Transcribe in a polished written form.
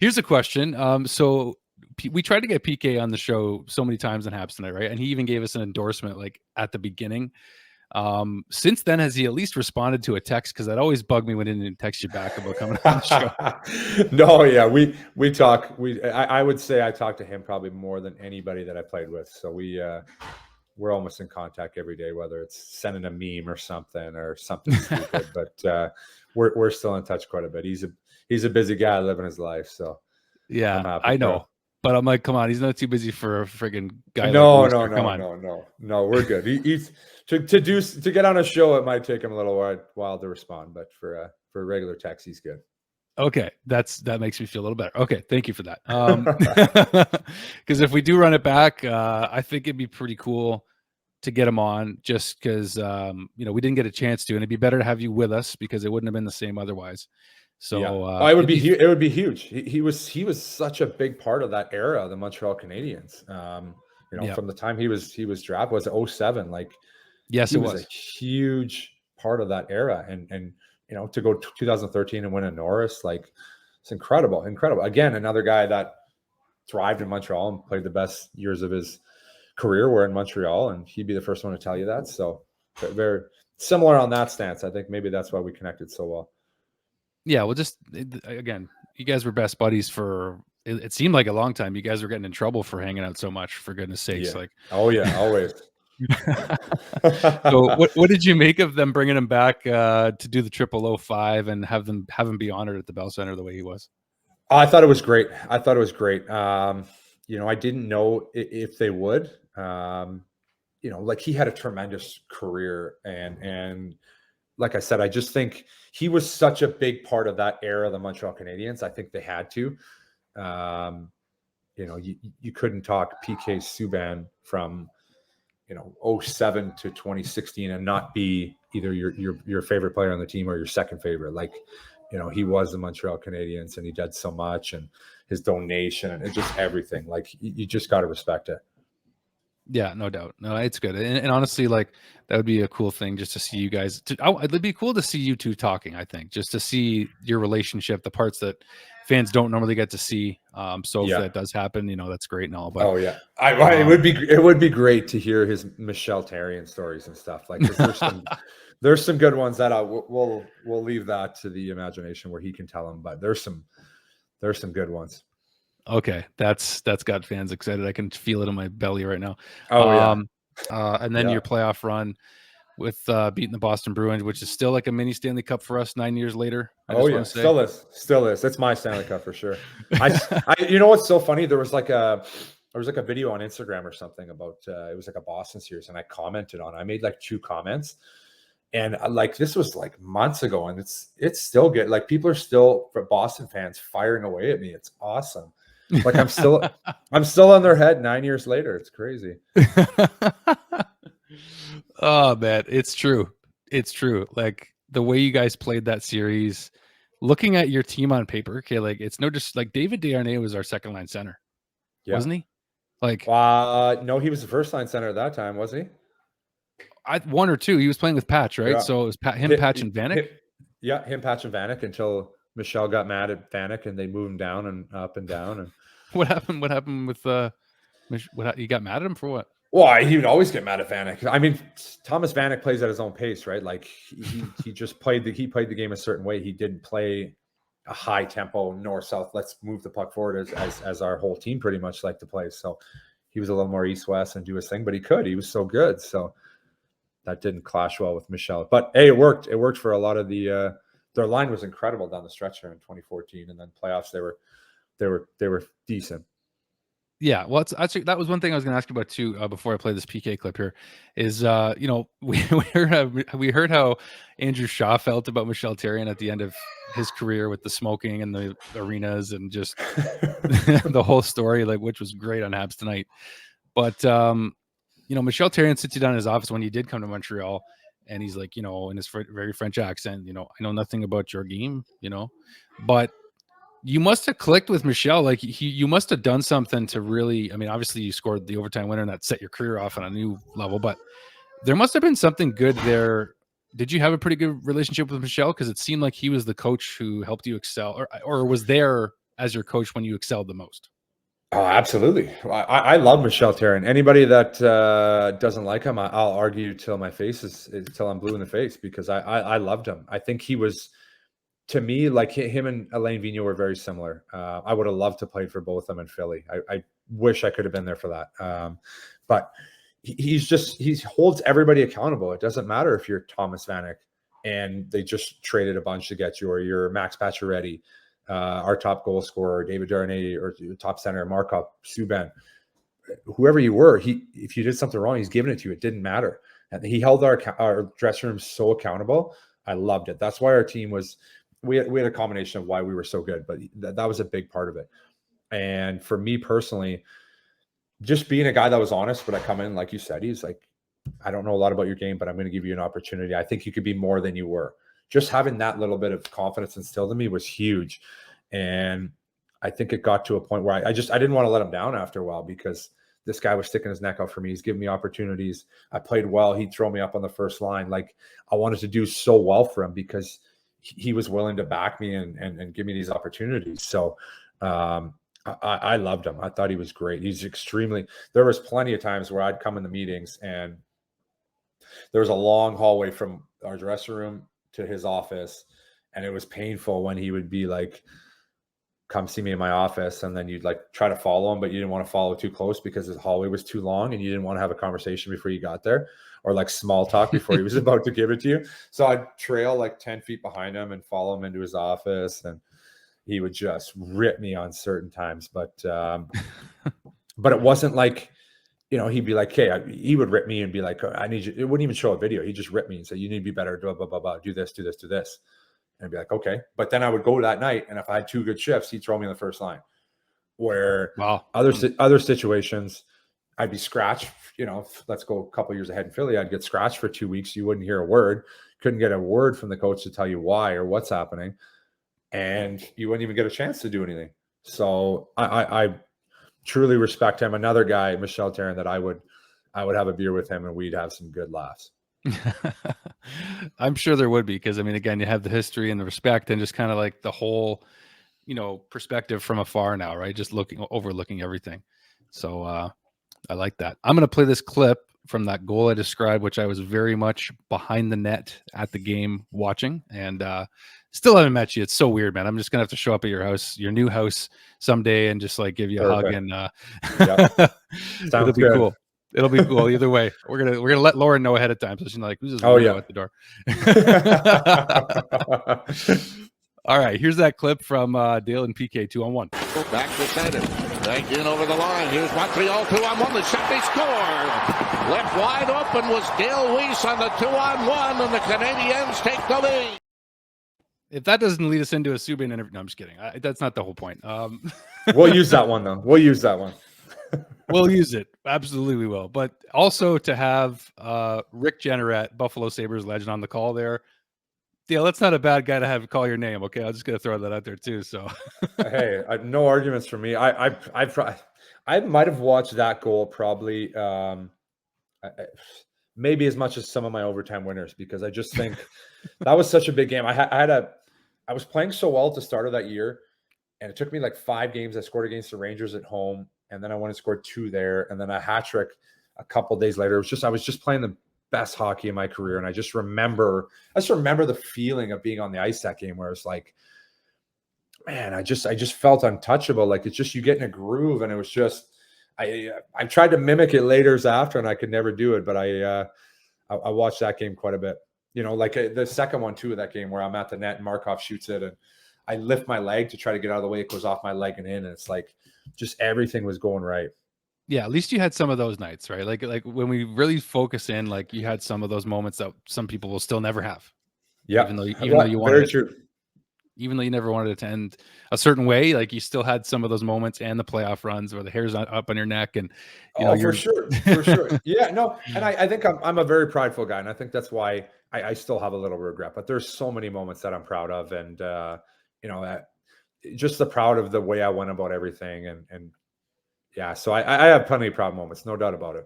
Here's a question. So we tried to get PK on the show so many times on Habs Tonight, right? And he even gave us an endorsement like at the beginning. Since then, has he at least responded to a text? Because that always bugged me when he didn't text you back about coming on the show. No, yeah, we talk. I would say I talk to him probably more than anybody that I played with. So we're almost in contact every day, whether it's sending a meme or something stupid. But we're still in touch quite a bit. He's a busy guy living his life. So yeah, I know. But I'm like, come on, he's not too busy for a friggin' guy. No. We're good. He's to get on a show. It might take him a little while to respond, but for a regular text, he's good. Okay, that makes me feel a little better. Okay, thank you for that. Because if we do run it back, I think it'd be pretty cool to get him on, just because we didn't get a chance to, and it'd be better to have you with us because it wouldn't have been the same otherwise. So yeah. It would be huge. He was such a big part of that era of the Montreal Canadiens. From the time he was drafted, was 2007. Like, yes, it was a huge part of that era, and to go 2013 and win a Norris, like, it's incredible. Again, another guy that thrived in Montreal and played the best years of his career were in Montreal, and he'd be the first one to tell you that. So very similar on that stance. I think maybe that's why we connected so well. Yeah, well, just again, you guys were best buddies for it seemed like a long time. You guys were getting in trouble for hanging out so much, for goodness sakes. Yeah. Like, oh yeah, always. So what did you make of them bringing him back to do the 0005 and have him be honored at the Bell Center the way he was? I thought it was great. I didn't know if they would. Like, he had a tremendous career, and like I said, I just think he was such a big part of that era of the Montreal Canadiens. I think they had to. You couldn't talk PK Subban from 07 to 2016 and not be either your favorite player on the team or your second favorite. Like, he was the Montreal Canadiens, and he did so much, and his donation and just everything. Like, you just got to respect it. Yeah, no doubt. No, it's good. And honestly, like, that would be a cool thing just to see you guys. It'd be cool to see you two talking, I think, just to see your relationship, the parts that fans don't normally get to see. So if that does happen, that's great and all. But it would be great to hear his Michel Therrien stories and stuff. Like, there's some good ones that we'll leave that to the imagination where he can tell them. But there's some good ones. Okay, that's got fans excited. I can feel it in my belly right now. And then your playoff run with beating the Boston Bruins, which is still like a mini Stanley Cup for us 9 years later. Still is. It's my Stanley Cup for sure. What's so funny? There was like a video on Instagram or something about it was like a Boston series, and I commented on it. I made like 2 comments, and like, this was like months ago, and it's still good. Like, people are still, for Boston fans, firing away at me. It's awesome. Like, I'm still on their head 9 years later. It's crazy. Oh man, it's true. Like, the way you guys played that series, looking at your team on paper, okay, like, it's just like David Desharnais was our second line center, wasn't he? Like, no, he was the first line center at that time, wasn't he? 1 or 2. He was playing with Patch, right? Yeah. So it was Patch, and Vanek. Him, Patch, and Vanek, until Michel got mad at Vanek and they moved him down and up and down. And what happened with you got mad at him for what? Well, he would always get mad at Vanek. I mean, Thomas Vanek plays at his own pace, right? Like, he just played the game a certain way. He didn't play a high tempo north-south. Let's move the puck forward as our whole team pretty much like to play. So he was a little more east-west and do his thing, but he was so good. So that didn't clash well with Michel. But hey, it worked. It worked for a lot of the. Their line was incredible down the stretch here in 2014, and then playoffs they were decent. Yeah, well, actually, that was one thing I was going to ask you about too. Before I play this PK clip here, is we heard how Andrew Shaw felt about Michel Therrien at the end of his career with the smoking and the arenas and just the whole story, like, which was great on Habs Tonight. But Michel Therrien sits you down in his office when he did come to Montreal. And he's like, in his very French accent, I know nothing about your game, but you must have clicked with Michel. Like, you must have done something to really, I mean, obviously you scored the overtime winner and that set your career off on a new level, but there must have been something good there. Did you have a pretty good relationship with Michel? Because it seemed like he was the coach who helped you excel, or was there as your coach when you excelled the most? Oh, absolutely. I love Michel Therrien. Anybody that doesn't like him, I'll argue till my face is till I'm blue in the face, because I loved him. I think he was, to me, like him and Alain Vigneault were very similar. I would have loved to play for both of them in Philly. I wish I could have been there for that. But he holds everybody accountable. It doesn't matter if you're Thomas Vanek and they just traded a bunch to get you, or you're Max Pacioretty, our top goal scorer, David Darnay, or top center, Markov, Subban, whoever you were, if you did something wrong, he's giving it to you. It didn't matter. And he held our dressing room so accountable. I loved it. That's why our team was, we had a combination of why we were so good, but that was a big part of it. And for me personally, just being a guy that was honest when I come in, like you said, he's like, I don't know a lot about your game, but I'm going to give you an opportunity. I think you could be more than you were. Just having that little bit of confidence instilled in me was huge. And I think it got to a point where I didn't want to let him down after a while, because this guy was sticking his neck out for me. He's giving me opportunities. I played well. He'd throw me up on the first line. Like, I wanted to do so well for him because he was willing to back me and give me these opportunities. So I loved him. I thought he was great. He's there was plenty of times where I'd come in the meetings and there was a long hallway from our dressing room to his office. And it was painful when he would be like, come see me in my office. And then you'd like try to follow him, but you didn't want to follow too close because his hallway was too long and you didn't want to have a conversation before you got there, or like small talk before he was about to give it to you. So I'd trail like 10 feet behind him and follow him into his office, and he would just rip me on certain times. But it wasn't like, he'd be like, hey, he would rip me and be like, I need you. It wouldn't even show a video. He'd just rip me and say, you need to be better, blah, blah, blah, blah, do this, do this, do this. And I'd be like, okay. But then I would go that night, and if I had 2 good shifts, he'd throw me in the first line. Where other situations, I'd be scratched. Let's go a couple years ahead in Philly. I'd get scratched for 2 weeks. You wouldn't hear a word. Couldn't get a word from the coach to tell you why or what's happening. And you wouldn't even get a chance to do anything. So I truly respect him. Another guy, Michel Therrien, that I would have a beer with him and we'd have some good laughs. I'm sure there would be, because I mean, again, you have the history and the respect and just kind of like the whole, perspective from afar now, right? Just overlooking everything. So I like that. I'm going to play this clip from that goal I described, which I was very much behind the net at the game watching, and still haven't met you. It's so weird, man. I'm just gonna have to show up at your house, your new house someday, and just like give you a hug, and it'll be cool. It'll be cool either way. We're gonna let Lauren know ahead of time, so she's not like, who's this weirdo at the door? All right, here's that clip from Dale and PK 2-on-1. Back to center, back in over the line. Here's Montreal 2-on-1. The shot, they score. Left wide open was Dale Weise on the 2-on-1, and the Canadiens take the lead. If that doesn't lead us into a Subban interview, no, I'm just kidding. That's not the whole point. We'll use that one, though. We'll use that one. We'll use it. Absolutely we will. But also to have Rick Jeanneret, Buffalo Sabres legend, on the call there. Dale, that's not a bad guy to have call your name. Okay, I'm just gonna throw that out there too. So, hey, no arguments for me. I might have watched that goal probably maybe as much as some of my overtime winners, because I just think that was such a big game. I was playing so well at the start of that year, and it took me like 5 games. I scored against the Rangers at home, and then I went and scored 2 there, and then a hat trick a couple days later. I was just playing the best hockey in my career, and I just remember the feeling of being on the ice that game, where it's like, man, I just felt untouchable. Like, it's just, you get in a groove, and it was just, I tried to mimic it later after, and I could never do it. But I watched that game quite a bit. Like the second one too of that game, where I'm at the net and Markov shoots it, and I lift my leg to try to get out of the way. It goes off my leg and in, and it's like, just everything was going right. Yeah, at least you had some of those nights, right? Like when we really focus in, like, you had some of those moments that some people will still never have. Yeah, even though you wanted it, even though you never wanted it to end a certain way, like, you still had some of those moments and the playoff runs where the hair's up on your neck, and for sure. Yeah, no, and I think I'm a very prideful guy, and I think that's why I still have a little regret. But there's so many moments that I'm proud of, and just the proud of the way I went about everything, and yeah, so I have plenty of proud moments, no doubt about it.